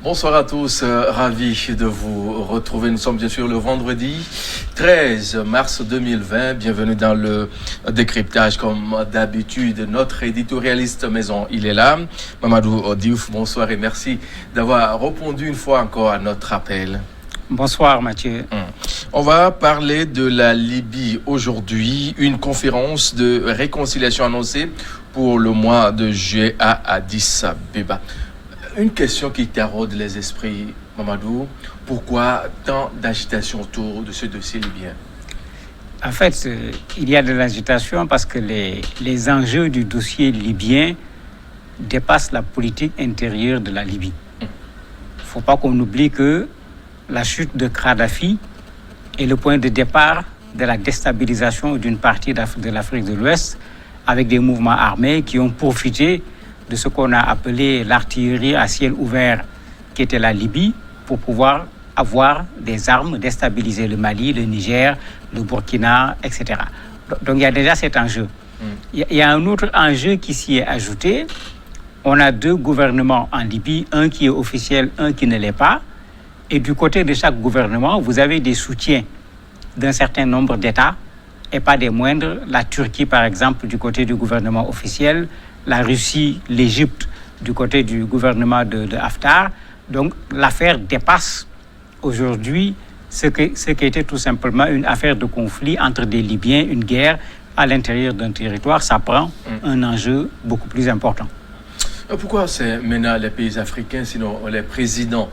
Bonsoir à tous, ravi de vous retrouver. Nous sommes bien sûr le vendredi 13 mars 2020. Bienvenue dans le décryptage comme d'habitude. Notre éditorialiste maison, il est là. Mamadou Diouf, bonsoir et merci d'avoir répondu une fois encore à notre appel. Bonsoir Mathieu. On va parler de la Libye aujourd'hui. Une conférence de réconciliation annoncée pour le mois de juillet à Addis Abeba. Une question qui taraude les esprits, Mamadou. Pourquoi tant d'agitation autour de ce dossier libyen? En fait, il y a de l'agitation parce que les enjeux du dossier libyen dépassent la politique intérieure de la Libye. Il ne faut pas qu'on oublie que la chute de Kadhafi est le point de départ de la déstabilisation d'une partie de l'Afrique de l'Ouest avec des mouvements armés qui ont profité de ce qu'on a appelé l'artillerie à ciel ouvert, qui était la Libye, pour pouvoir avoir des armes, déstabiliser le Mali, le Niger, le Burkina, etc. Donc il y a déjà cet enjeu. Il y a un autre enjeu qui s'y est ajouté. On a deux gouvernements en Libye, un qui est officiel, un qui ne l'est pas. Et du côté de chaque gouvernement, vous avez des soutiens d'un certain nombre d'États, et pas des moindres. La Turquie, par exemple, du côté du gouvernement officiel, la Russie, l'Égypte, du côté du gouvernement de Haftar. Donc, l'affaire dépasse aujourd'hui ce qui était tout simplement une affaire de conflit entre des Libyens, une guerre à l'intérieur d'un territoire. Ça prend un enjeu beaucoup plus important. Pourquoi c'est maintenant les pays africains, sinon les présidents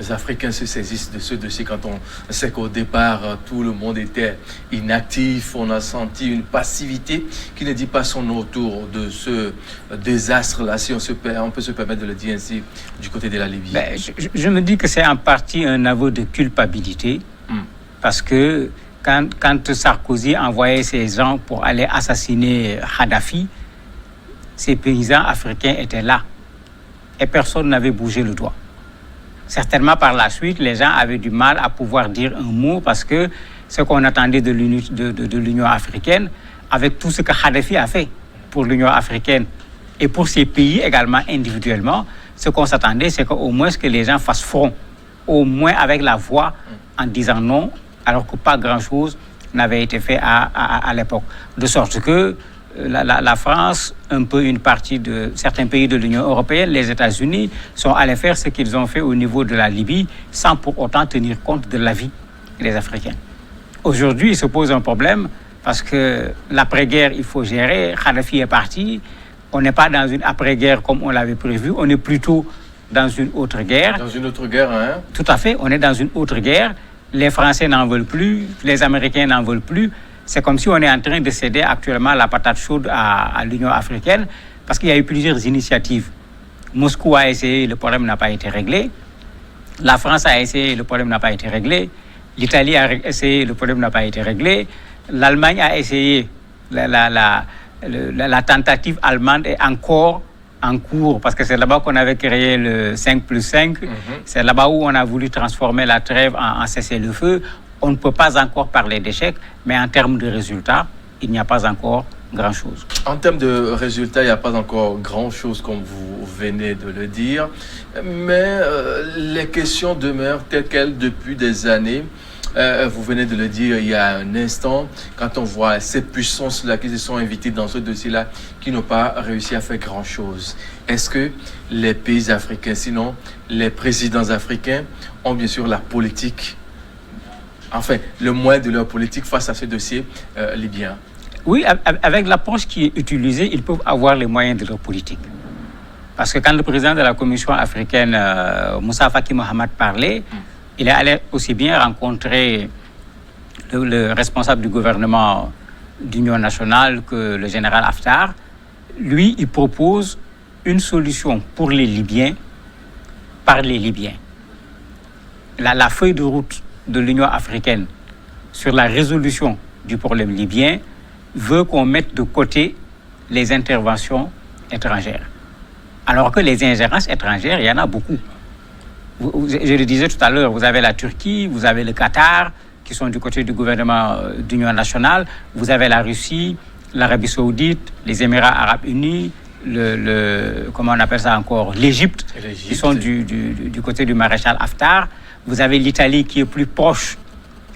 africains se saisissent de ce dossier quand on sait qu'au départ, tout le monde était inactif, on a senti une passivité qui ne dit pas son nom autour de ce désastre-là, si on peut se permettre de le dire ainsi, du côté de la Libye? Je me dis que c'est en partie un aveu de culpabilité, parce que quand Sarkozy envoyait ses gens pour aller assassiner Kadhafi, ces paysans africains étaient là et personne n'avait bougé le doigt. Certainement par la suite, les gens avaient du mal à pouvoir dire un mot parce que ce qu'on attendait de l'Union africaine, avec tout ce que Kadhafi a fait pour l'Union africaine et pour ces pays également individuellement, ce qu'on s'attendait, c'est qu'au moins que les gens fassent front, au moins avec la voix en disant non, alors que pas grand-chose n'avait été fait à l'époque. De sorte que la France, un peu une partie de certains pays de l'Union européenne, les États-Unis, sont allés faire ce qu'ils ont fait au niveau de la Libye sans pour autant tenir compte de l'avis des Africains. Aujourd'hui, il se pose un problème parce que l'après-guerre, il faut gérer. Kadhafi est parti. On n'est pas dans une après-guerre comme on l'avait prévu. On est plutôt dans une autre guerre. Dans une autre guerre, hein? Tout à fait. On est dans une autre guerre. Les Français n'en veulent plus. Les Américains n'en veulent plus. C'est comme si on est en train de céder actuellement la patate chaude à l'Union africaine parce qu'il y a eu plusieurs initiatives. Moscou a essayé, le problème n'a pas été réglé. La France a essayé, le problème n'a pas été réglé. L'Italie a essayé, le problème n'a pas été réglé. L'Allemagne a essayé, la tentative allemande est encore en cours parce que c'est là-bas qu'on avait créé le 5+5. C'est là-bas où on a voulu transformer la trêve en cessez-le-feu. On ne peut pas encore parler d'échec, mais en termes de résultats, il n'y a pas encore grand-chose. En termes de résultats, il n'y a pas encore grand-chose, comme vous venez de le dire. Mais les questions demeurent telles quelles depuis des années. Vous venez de le dire il y a un instant, quand on voit ces puissances-là qui se sont invitées dans ce dossier-là, qui n'ont pas réussi à faire grand-chose. Est-ce que les pays africains, sinon les présidents africains, ont bien sûr la politique, enfin, le moyen de leur politique face à ce dossier libyen? Oui, avec l'approche qui est utilisée, ils peuvent avoir les moyens de leur politique. Parce que quand le président de la Commission africaine, Moussa Faki Mohamed, parlait, il est allé aussi bien rencontrer le responsable du gouvernement d'Union nationale que le général Haftar. Lui, il propose une solution pour les Libyens par les Libyens. La feuille de route de l'Union africaine sur la résolution du problème libyen veut qu'on mette de côté les interventions étrangères. Alors que les ingérences étrangères, il y en a beaucoup. Je le disais tout à l'heure, vous avez la Turquie, vous avez le Qatar, qui sont du côté du gouvernement d'Union nationale, vous avez la Russie, l'Arabie saoudite, les Émirats arabes unis, comment on appelle ça encore, l'Égypte, qui sont du côté du maréchal Haftar. Vous avez l'Italie qui est plus proche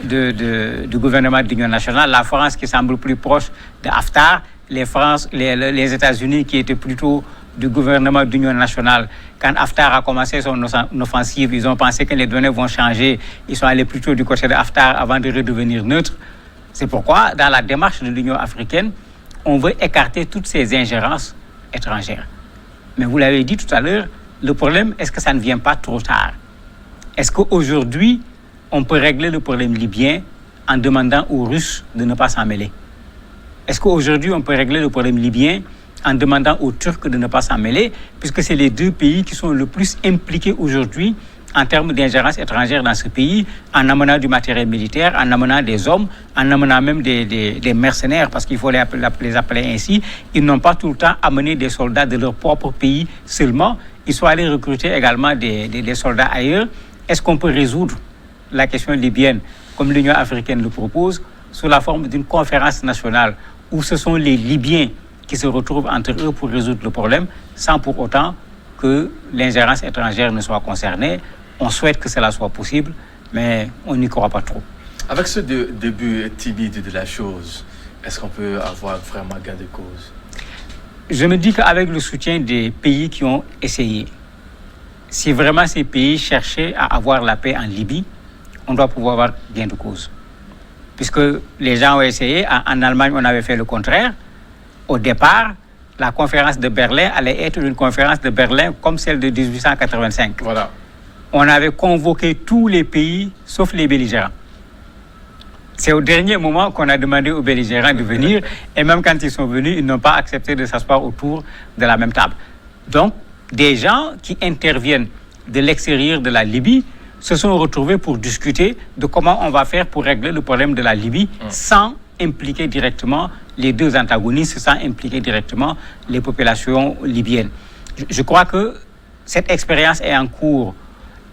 du gouvernement de l'Union nationale, la France qui semble plus proche de Haftar, les États-Unis qui étaient plutôt du gouvernement de l'Union nationale. Quand Haftar a commencé son offensive, ils ont pensé que les données vont changer. Ils sont allés plutôt du côté de Haftar avant de redevenir neutres. C'est pourquoi, dans la démarche de l'Union africaine, on veut écarter toutes ces ingérences étrangères. Mais vous l'avez dit tout à l'heure, le problème, est-ce que ça ne vient pas trop tard? Est-ce qu'aujourd'hui, on peut régler le problème libyen en demandant aux Russes de ne pas s'en mêler? Est-ce qu'aujourd'hui, on peut régler le problème libyen en demandant aux Turcs de ne pas s'en mêler, puisque c'est les deux pays qui sont le plus impliqués aujourd'hui en termes d'ingérence étrangère dans ce pays, en amenant du matériel militaire, en amenant des hommes, en amenant même des mercenaires, parce qu'il faut les appeler ainsi. Ils n'ont pas tout le temps amené des soldats de leur propre pays seulement, ils sont allés recruter également des soldats ailleurs. Est-ce qu'on peut résoudre la question libyenne, comme l'Union africaine le propose, sous la forme d'une conférence nationale, où ce sont les Libyens qui se retrouvent entre eux pour résoudre le problème, sans pour autant que l'ingérence étrangère ne soit concernée? On souhaite que cela soit possible, mais on n'y croit pas trop. Avec ce début timide de la chose, est-ce qu'on peut avoir vraiment gain de cause? Je me dis qu'avec le soutien des pays qui ont essayé, si vraiment ces pays cherchaient à avoir la paix en Libye, on doit pouvoir avoir gain de cause. Puisque les gens ont essayé, en Allemagne, on avait fait le contraire. Au départ, la conférence de Berlin allait être une conférence de Berlin comme celle de 1885. Voilà. On avait convoqué tous les pays, sauf les belligérants. C'est au dernier moment qu'on a demandé aux belligérants de venir, et même quand ils sont venus, ils n'ont pas accepté de s'asseoir autour de la même table. Donc, des gens qui interviennent de l'extérieur de la Libye se sont retrouvés pour discuter de comment on va faire pour régler le problème de la Libye sans impliquer directement les deux antagonistes, sans impliquer directement les populations libyennes. Je crois que cette expérience est en cours.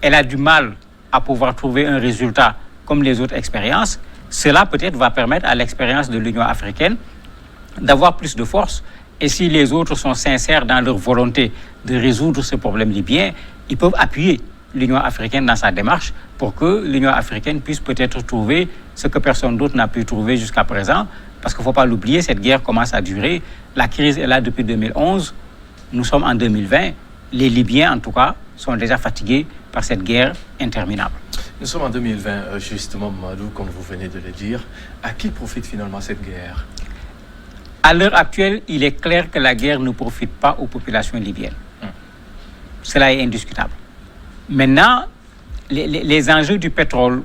Elle a du mal à pouvoir trouver un résultat comme les autres expériences. Cela peut-être va permettre à l'expérience de l'Union africaine d'avoir plus de force. Et si les autres sont sincères dans leur volonté de résoudre ce problème libyen, ils peuvent appuyer l'Union africaine dans sa démarche pour que l'Union africaine puisse peut-être trouver ce que personne d'autre n'a pu trouver jusqu'à présent. Parce qu'il ne faut pas l'oublier, cette guerre commence à durer. La crise est là depuis 2011. Nous sommes en 2020. Les Libyens, en tout cas, sont déjà fatigués par cette guerre interminable. Nous sommes en 2020, justement, Mamadou, comme vous venez de le dire. À qui profite finalement cette guerre? À l'heure actuelle, il est clair que la guerre ne profite pas aux populations libyennes. Cela est indiscutable. Maintenant, les enjeux du pétrole,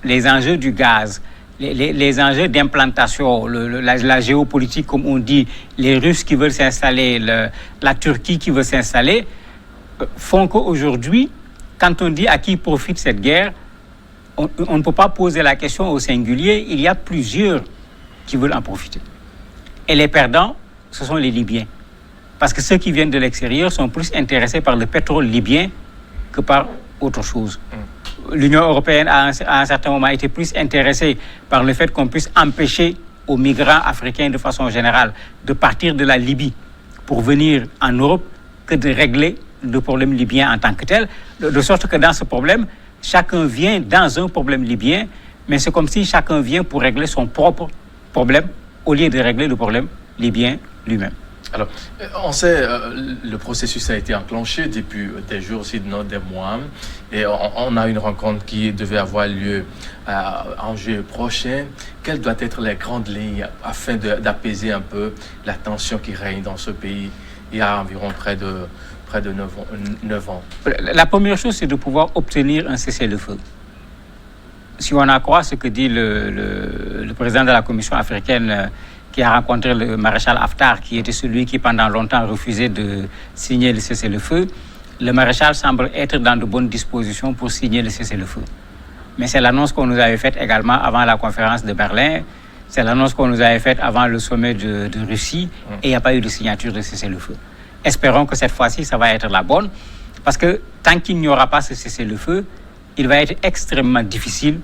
les enjeux du gaz, les enjeux d'implantation, la géopolitique, comme on dit, les Russes qui veulent s'installer, la Turquie qui veut s'installer, font qu'aujourd'hui, quand on dit à qui profite cette guerre, on ne peut pas poser la question au singulier. Il y a plusieurs qui veulent en profiter. Et les perdants, ce sont les Libyens. Parce que ceux qui viennent de l'extérieur sont plus intéressés par le pétrole libyen que par autre chose. L'Union européenne a à un certain moment été plus intéressée par le fait qu'on puisse empêcher aux migrants africains de façon générale de partir de la Libye pour venir en Europe que de régler le problème libyen en tant que tel. De sorte que dans ce problème, chacun vient dans un problème libyen, mais c'est comme si chacun vient pour régler son propre problème au lieu de régler le problème libyen lui-même. Alors, on sait, le processus a été enclenché depuis des jours, sinon des mois, et on a une rencontre qui devait avoir lieu en juillet prochain. Quelles doivent être les grandes lignes afin d'apaiser un peu la tension qui règne dans ce pays il y a environ près de 9 ans? La première chose, c'est de pouvoir obtenir un cessez-le-feu. Si on en croit ce que dit le président de la Commission africaine qui a rencontré le maréchal Haftar, qui était celui qui pendant longtemps refusait de signer le cessez-le-feu, le maréchal semble être dans de bonnes dispositions pour signer le cessez-le-feu. Mais c'est l'annonce qu'on nous avait faite également avant la conférence de Berlin, c'est l'annonce qu'on nous avait faite avant le sommet de Russie, et il n'y a pas eu de signature de cessez-le-feu. Espérons que cette fois-ci, ça va être la bonne, parce que tant qu'il n'y aura pas ce cessez-le-feu, il va être extrêmement difficile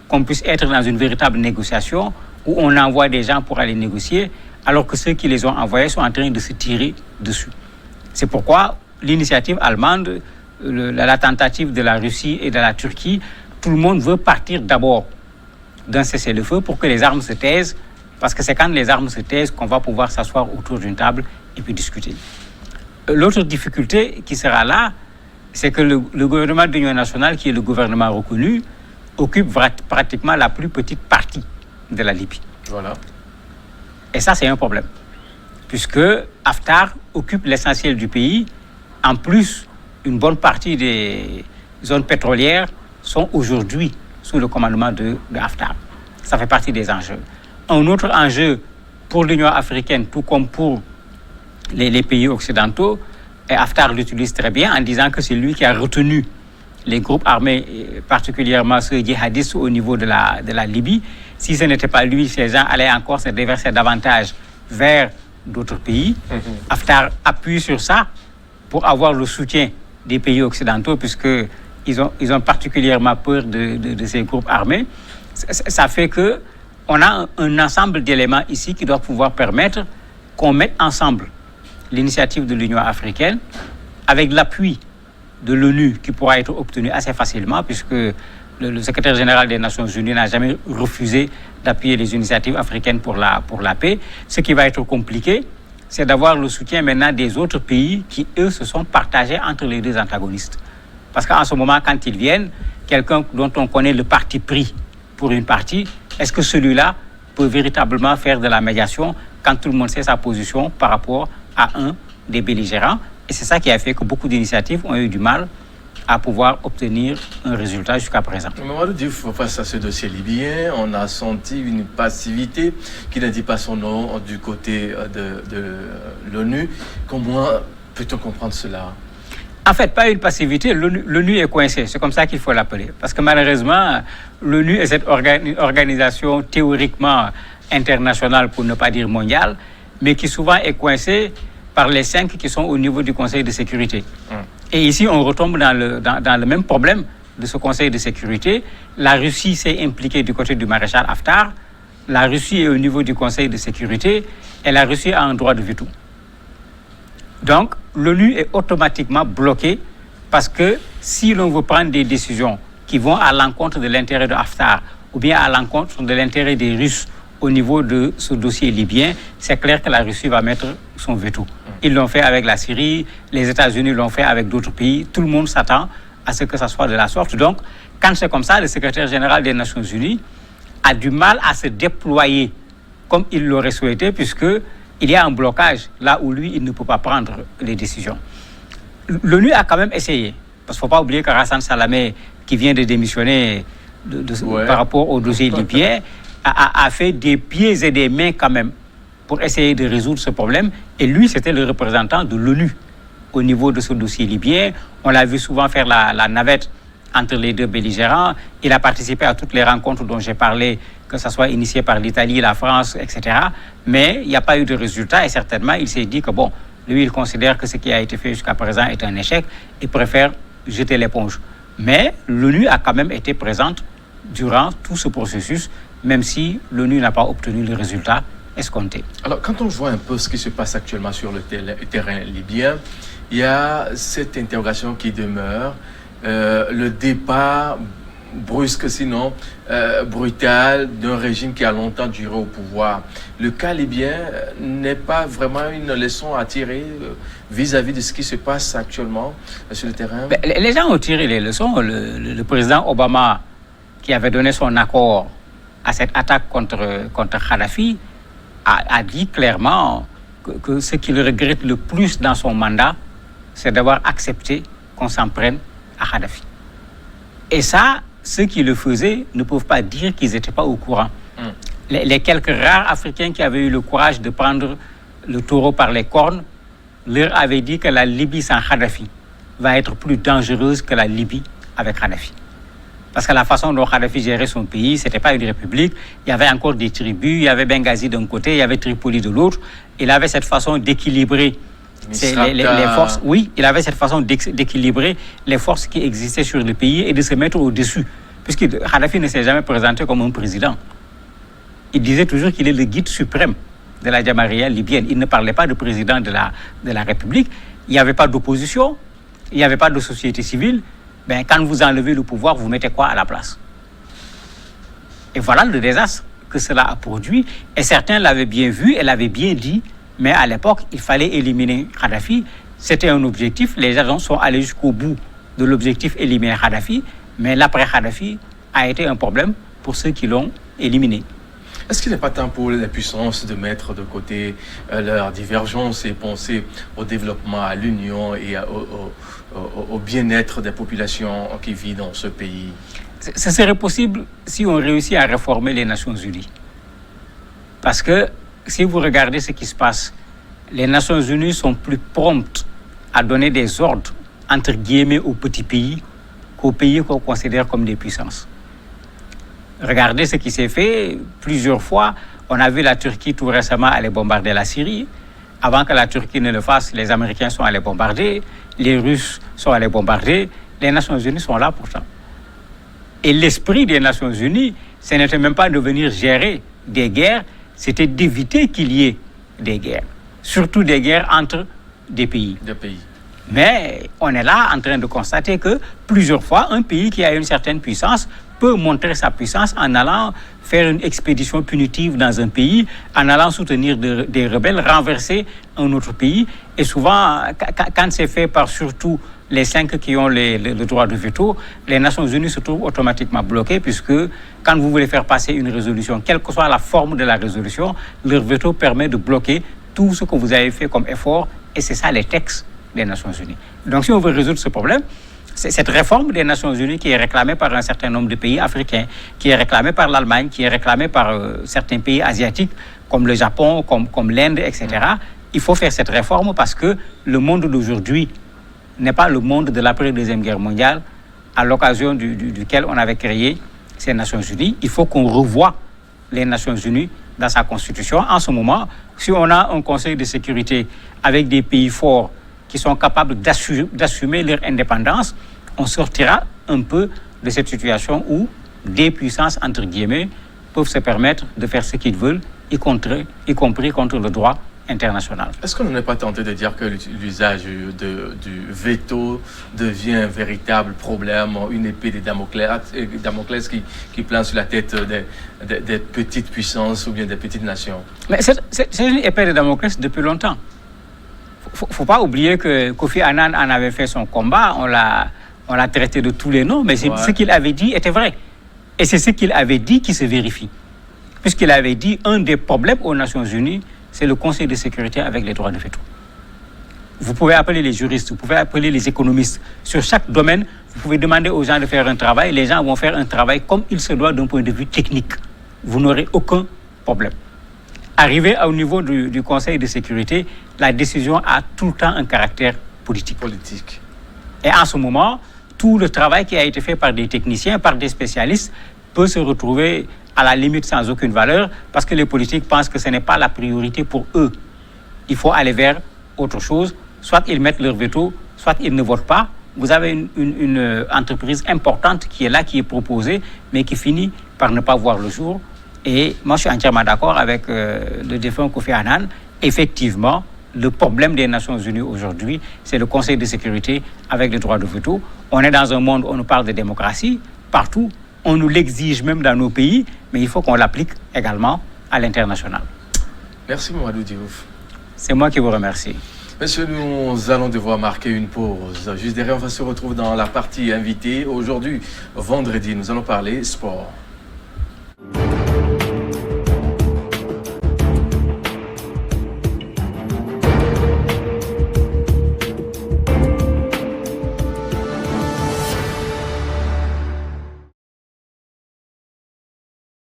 qu'on puisse être dans une véritable négociation où on envoie des gens pour aller négocier, alors que ceux qui les ont envoyés sont en train de se tirer dessus. C'est pourquoi l'initiative allemande, la tentative de la Russie et de la Turquie, tout le monde veut partir d'abord d'un cessez-le-feu pour que les armes se taisent, parce que c'est quand les armes se taisent qu'on va pouvoir s'asseoir autour d'une table et puis discuter. L'autre difficulté qui sera là, c'est que le gouvernement d'union nationale, qui est le gouvernement reconnu, occupe pratiquement la plus petite partie de la Libye. Voilà. Et ça, c'est un problème, puisque Haftar occupe l'essentiel du pays. En plus, une bonne partie des zones pétrolières sont aujourd'hui sous le commandement de Haftar. Ça fait partie des enjeux. Un autre enjeu pour l'Union africaine, tout comme pour les pays occidentaux, et Haftar l'utilise très bien en disant que c'est lui qui a retenu les groupes armés, particulièrement ceux djihadistes au niveau de la Libye. Si ce n'était pas lui, ces gens allaient encore se déverser davantage vers d'autres pays. Haftar appuie sur ça pour avoir le soutien des pays occidentaux, puisqu'ils ont particulièrement peur de ces groupes armés. Ça fait qu'on a un ensemble d'éléments ici qui doivent pouvoir permettre qu'on mette ensemble l'initiative de l'Union africaine avec l'appui de l'ONU qui pourra être obtenu assez facilement, puisque le secrétaire général des Nations Unies n'a jamais refusé d'appuyer les initiatives africaines pour la paix. Ce qui va être compliqué, c'est d'avoir le soutien maintenant des autres pays qui, eux, se sont partagés entre les deux antagonistes. Parce qu'en ce moment, quand ils viennent, quelqu'un dont on connaît le parti pris pour une partie, est-ce que celui-là peut véritablement faire de la médiation quand tout le monde sait sa position par rapport à un des belligérants? Et c'est ça qui a fait que beaucoup d'initiatives ont eu du mal à pouvoir obtenir un résultat jusqu'à présent. Mamadou Diouf, face à ce dossier libyen, on a senti une passivité qui ne dit pas son nom du côté de l'ONU. Comment peut-on comprendre cela? En fait, pas une passivité, l'ONU est coincée, c'est comme ça qu'il faut l'appeler. Parce que malheureusement, l'ONU est cette organisation théoriquement internationale, pour ne pas dire mondiale, mais qui souvent est coincée par les 5 qui sont au niveau du Conseil de sécurité. Et ici, on retombe dans le même problème de ce Conseil de sécurité. La Russie s'est impliquée du côté du maréchal Haftar. La Russie est au niveau du Conseil de sécurité et la Russie a un droit de veto. Donc, l'ONU est automatiquement bloquée parce que si l'on veut prendre des décisions qui vont à l'encontre de l'intérêt de Haftar ou bien à l'encontre de l'intérêt des Russes au niveau de ce dossier libyen, c'est clair que la Russie va mettre son veto. Ils l'ont fait avec la Syrie, les États-Unis l'ont fait avec d'autres pays. Tout le monde s'attend à ce que ça soit de la sorte. Donc, quand c'est comme ça, le secrétaire général des Nations Unies a du mal à se déployer comme il l'aurait souhaité, puisqu'il y a un blocage là où lui, il ne peut pas prendre les décisions. L'ONU a quand même essayé, parce qu'il ne faut pas oublier que Hassan Salamé, qui vient de démissionner par rapport au dossier libyen, a fait des pieds et des mains quand même pour essayer de résoudre ce problème. Et lui, c'était le représentant de l'ONU au niveau de ce dossier libyen. On l'a vu souvent faire la navette entre les deux belligérants. Il a participé à toutes les rencontres dont j'ai parlé, que ce soit initié par l'Italie, la France, etc. Mais il n'y a pas eu de résultat et certainement, il s'est dit que bon, lui, il considère que ce qui a été fait jusqu'à présent est un échec et préfère jeter l'éponge. Mais l'ONU a quand même été présente durant tout ce processus, même si l'ONU n'a pas obtenu le résultat escompté. Alors, quand on voit un peu ce qui se passe actuellement sur le terrain libyen, il y a cette interrogation qui demeure, le départ brusque, sinon brutal, d'un régime qui a longtemps duré au pouvoir. Le cas libyen n'est pas vraiment une leçon à tirer vis-à-vis de ce qui se passe actuellement sur le terrain? Les gens ont tiré les leçons. Le président Obama, qui avait donné son accord à cette attaque contre Kadhafi, a dit clairement que ce qu'il regrette le plus dans son mandat, c'est d'avoir accepté qu'on s'en prenne à Kadhafi. Et ça, ceux qui le faisaient ne peuvent pas dire qu'ils n'étaient pas au courant. Les quelques rares Africains qui avaient eu le courage de prendre le taureau par les cornes leur avaient dit que la Libye sans Kadhafi va être plus dangereuse que la Libye avec Kadhafi. Parce que la façon dont Kadhafi gérait son pays, ce n'était pas une république. Il y avait encore des tribus, il y avait Benghazi d'un côté, il y avait Tripoli de l'autre. Il avait cette façon d'équilibrer les forces. Oui, il avait cette façon d'équilibrer les forces qui existaient sur le pays et de se mettre au-dessus. Puisque Kadhafi ne s'est jamais présenté comme un président. Il disait toujours qu'il est le guide suprême de la Jamaria libyenne. Il ne parlait pas de président de la République. il n'y avait pas d'opposition, il n'y avait pas de société civile. Ben, quand vous enlevez le pouvoir, vous mettez quoi à la place? Et voilà le désastre que cela a produit. Et certains l'avaient bien vu et l'avaient bien dit. Mais à l'époque, il fallait éliminer Kadhafi. C'était un objectif. Les gens sont allés jusqu'au bout de l'objectif éliminer Kadhafi. Mais l'après-Kadhafi a été un problème pour ceux qui l'ont éliminé. Est-ce qu'il n'est pas temps pour les puissances de mettre de côté leurs divergences et penser au développement, à l'union et au bien-être des populations qui vivent dans ce pays? Ce serait possible si on réussit à réformer les Nations Unies. Parce que si vous regardez ce qui se passe, les Nations Unies sont plus promptes à donner des ordres, entre guillemets, aux petits pays qu'aux pays qu'on considère comme des puissances. Regardez ce qui s'est fait plusieurs fois. On a vu la Turquie tout récemment aller bombarder la Syrie. Avant que la Turquie ne le fasse, les Américains sont allés bombarder, les Russes sont allés bombarder. Les Nations Unies sont là pourtant. Et l'esprit des Nations Unies, ce n'était même pas de venir gérer des guerres, c'était d'éviter qu'il y ait des guerres. Surtout des guerres entre des pays. Mais on est là en train de constater que plusieurs fois, un pays qui a une certaine puissance peut montrer sa puissance en allant faire une expédition punitive dans un pays, en allant soutenir des rebelles, renverser un autre pays. Et souvent, quand c'est fait par surtout les 5 qui ont le droit de veto, les Nations Unies se trouvent automatiquement bloquées, puisque quand vous voulez faire passer une résolution, quelle que soit la forme de la résolution, leur veto permet de bloquer tout ce que vous avez fait comme effort, et c'est ça les textes des Nations Unies. Donc si on veut résoudre ce problème, c'est cette réforme des Nations Unies qui est réclamée par un certain nombre de pays africains, qui est réclamée par l'Allemagne, qui est réclamée par certains pays asiatiques, comme le Japon, comme l'Inde, etc. Il faut faire cette réforme parce que le monde d'aujourd'hui n'est pas le monde de l'après-deuxième guerre mondiale, à l'occasion duquel on avait créé ces Nations Unies. Il faut qu'on revoie les Nations Unies dans sa constitution. En ce moment, si on a un Conseil de sécurité avec des pays forts qui sont capables d'assumer leur indépendance, on sortira un peu de cette situation où des puissances, entre guillemets, peuvent se permettre de faire ce qu'ils veulent, y compris contre le droit international. Est-ce qu'on n'est pas tenté de dire que l'usage du veto devient un véritable problème, une épée de Damoclès qui plane sur la tête des petites puissances ou bien des petites nations? Mais c'est une épée de Damoclès depuis longtemps. Il ne faut pas oublier que Kofi Annan en avait fait son combat, on l'a traité de tous les noms, mais ce qu'il avait dit était vrai. Et c'est ce qu'il avait dit qui se vérifie. Puisqu'il avait dit un des problèmes aux Nations Unies, c'est le Conseil de sécurité avec les droits de veto. Vous pouvez appeler les juristes, vous pouvez appeler les économistes. Sur chaque domaine, vous pouvez demander aux gens de faire un travail. Les gens vont faire un travail comme il se doit d'un point de vue technique. Vous n'aurez aucun problème. Arrivé au niveau du Conseil de sécurité, la décision a tout le temps un caractère politique. Et en ce moment, tout le travail qui a été fait par des techniciens, par des spécialistes, peut se retrouver à la limite sans aucune valeur, parce que les politiques pensent que ce n'est pas la priorité pour eux. Il faut aller vers autre chose. Soit ils mettent leur veto, soit ils ne votent pas. Vous avez une entreprise importante qui est là, qui est proposée, mais qui finit par ne pas voir le jour. Et moi, je suis entièrement d'accord avec le défunt Kofi Annan. Effectivement, le problème des Nations Unies aujourd'hui, c'est le Conseil de sécurité avec les droits de veto. On est dans un monde où on nous parle de démocratie partout. On nous l'exige même dans nos pays, mais il faut qu'on l'applique également à l'international. Merci Mamadou Diouf. C'est moi qui vous remercie. Messieurs, nous allons devoir marquer une pause. Juste derrière, on va se retrouver dans la partie invitée. Aujourd'hui, vendredi, nous allons parler sport.